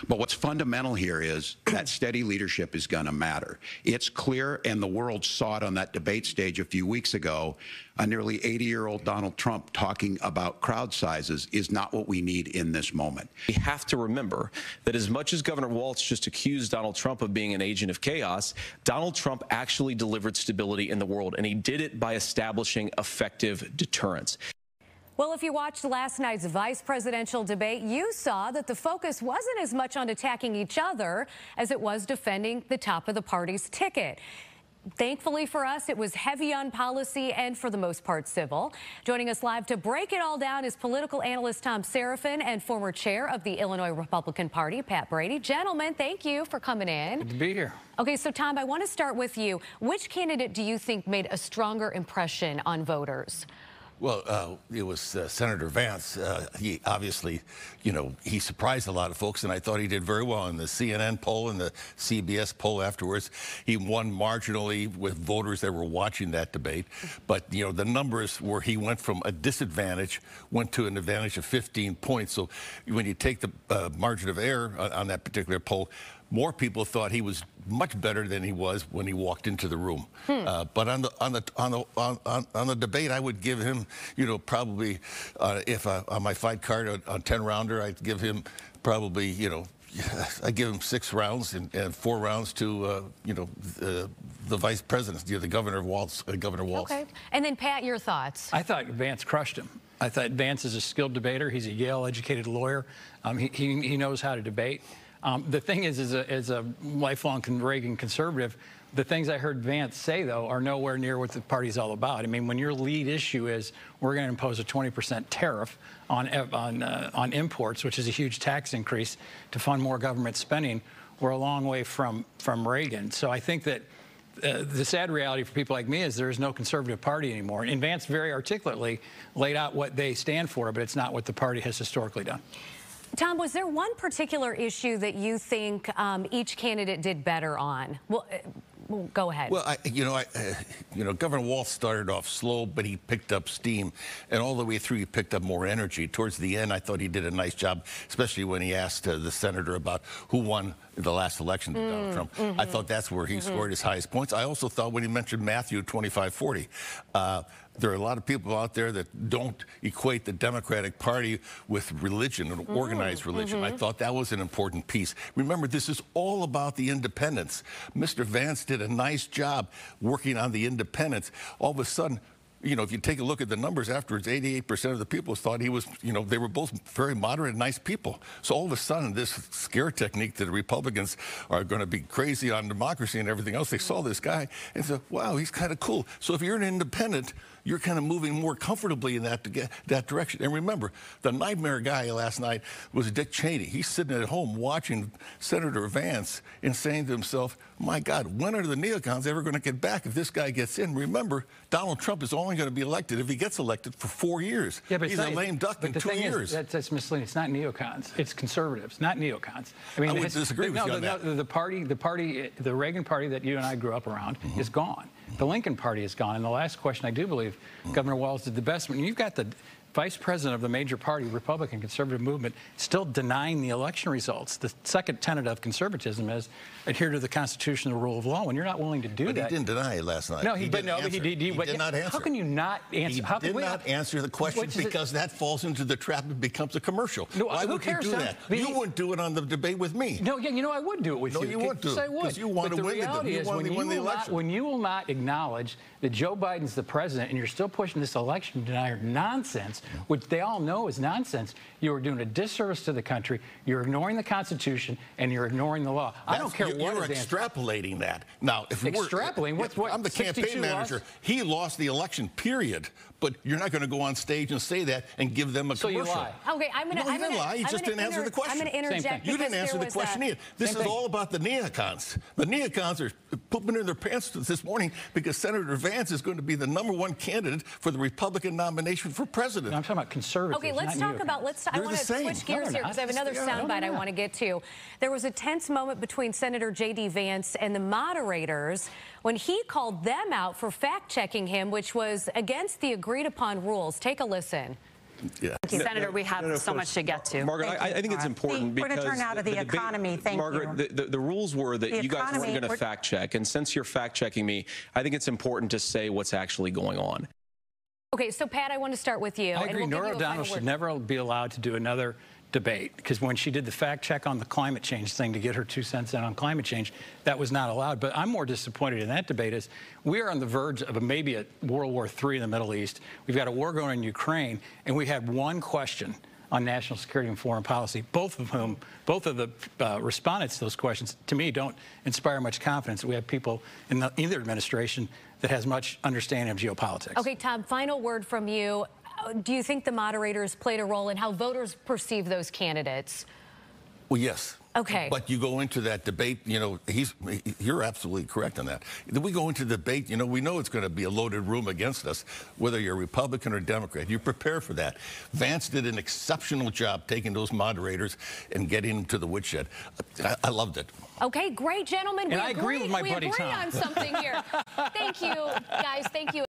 But what's fundamental here is that steady leadership is going to matter. It's clear, and the world saw it on that debate stage a few weeks ago. A nearly 80-year-old Donald Trump talking about crowd sizes is not what we need in this moment. We have to remember that as much as Governor Walz just accused Donald Trump of being an agent of chaos, Donald Trump actually delivered stability in the world, and he did it by establishing effective deterrence. Well, if you watched last night's vice presidential debate, you saw that the focus wasn't as much on attacking each other as it was defending the top of the party's ticket. Thankfully for us, it was heavy on policy and for the most part civil. Joining us live to break it all down is political analyst Tom Serafin and former chair of the Illinois Republican Party, Pat Brady. Gentlemen, thank you for coming in. Good to be here. Okay, so Tom, I want to start with you. Which candidate do you think made a stronger impression on voters? Well, it was Senator Vance. He obviously, he surprised a lot of folks, and I thought he did very well in the CNN poll and the CBS poll afterwards. He won marginally with voters that were watching that debate. But, the numbers where he went from a disadvantage, went to an advantage of 15 points. So when you take the margin of error on that particular poll, more people thought he was much better than he was when he walked into the room. But on the debate, I would give him, probably if on my fight card on 10-rounder, I'd give him probably, I give him 6 rounds and 4 rounds to the vice president, the Governor Walz. Okay, and then Pat, your thoughts? I thought Vance crushed him. I thought Vance is a skilled debater. He's a Yale-educated lawyer. He knows how to debate. The thing is, as a lifelong Reagan conservative, the things I heard Vance say, though, are nowhere near what the party's all about. I mean, when your lead issue is we're going to impose a 20% tariff on imports, which is a huge tax increase to fund more government spending, we're a long way from Reagan. So I think that the sad reality for people like me is there is no conservative party anymore. And Vance very articulately laid out what they stand for, but it's not what the party has historically done. Tom, was there one particular issue that you think each candidate did better on? Well, go ahead. Well, Governor Walz started off slow, but he picked up steam, and all the way through he picked up more energy. Towards the end, I thought he did a nice job, especially when he asked the senator about who won the last election to Donald Trump. I thought that's where he scored his highest points. I also thought when he mentioned Matthew 2540, there are a lot of people out there that don't equate the Democratic Party with religion and organized religion. I thought that was an important piece. Remember, this is all about the independents. Mr. Vance did a nice job working on the independents. All of a sudden, if you take a look at the numbers afterwards, 88% of the people thought he was, they were both very moderate, nice people. So all of a sudden, this scare technique that the Republicans are going to be crazy on democracy and everything else, they saw this guy and said, wow, he's kind of cool. So if you're an independent, you're kind of moving more comfortably in that direction. And remember, the nightmare guy last night was Dick Cheney. He's sitting at home watching Senator Vance and saying to himself, my God, when are the neocons ever going to get back if this guy gets in? Remember, Donald Trump is only going to be elected if he gets elected for 4 years. Yeah, but he's a lame duck in 2 years. That's misleading. It's not neocons. It's conservatives, not neocons. I mean, I would disagree with you on that. The Reagan party that you and I grew up around is gone. The Lincoln Party is gone. And the last question, I do believe Governor Walz did the best. When you've got the vice president of the major party, Republican conservative movement, still denying the election results. The second tenet of conservatism is adhere to the Constitution and the rule of law. When you're not willing to do that. But he didn't deny it last night. No, he did not answer. How can you not answer? He did not answer the question because that falls into the trap and becomes a commercial. No, why would you do that? You wouldn't do it on the debate with me. No, yeah, I would do it with you. No, you wouldn't do it because you want to win the election. When you will not acknowledge that Joe Biden's the president and you're still pushing this election denier nonsense, which they all know is nonsense, you are doing a disservice to the country, you're ignoring the Constitution, and you're ignoring the law. I don't care what you're extrapolating that. Now, if extrapolating, what? I'm the campaign manager. He lost the election, period. But you're not going to go on stage and say that and give them a commercial. So you lie. Okay, I'm going to. No, he didn't lie. He just didn't answer the question. I'm going to interject. You didn't answer the question either. This is all about the neocons. The neocons are pooping in their pants this morning because Senator Vance is going to be the #1 candidate for the Republican nomination for president. No, I'm talking about conservatives. Okay, let's talk about. I want to switch gears here because I have another soundbite I want to get to. There was a tense moment between Senator J.D. Vance and the moderators when he called them out for fact-checking him, which was against the agreed-upon rules. Take a listen. Yeah. Thank you, Senator. We have so much to get to. Margaret, I think it's important We're because going to turn out of the debate- economy. Thank Margaret, you. the rules were that you guys weren't going to fact check, and since you're fact checking me, I think it's important to say what's actually going on. Okay, so Pat, I want to start with you. I agree. Norah O'Donnell should never be allowed to do another debate, because when she did the fact check on the climate change thing to get her 2 cents in on climate change, that was not allowed. But I'm more disappointed in that debate is we are on the verge of maybe a World War III in the Middle East. We've got a war going in Ukraine, and we had one question on national security and foreign policy, both of the respondents to those questions, to me, don't inspire much confidence. We have people in either administration that has much understanding of geopolitics. Okay, Tom, final word from you. Do you think the moderators played a role in how voters perceive those candidates? Well, yes. Okay. But you go into that debate, you know, you're absolutely correct on that. Then we go into debate, you know, we know it's going to be a loaded room against us, whether you're Republican or Democrat. You prepare for that. Vance did an exceptional job taking those moderators and getting them to the woodshed. I loved it. Okay, great, gentlemen. And I agree with my buddy Tom. We agree on something here. Thank you, guys. Thank you.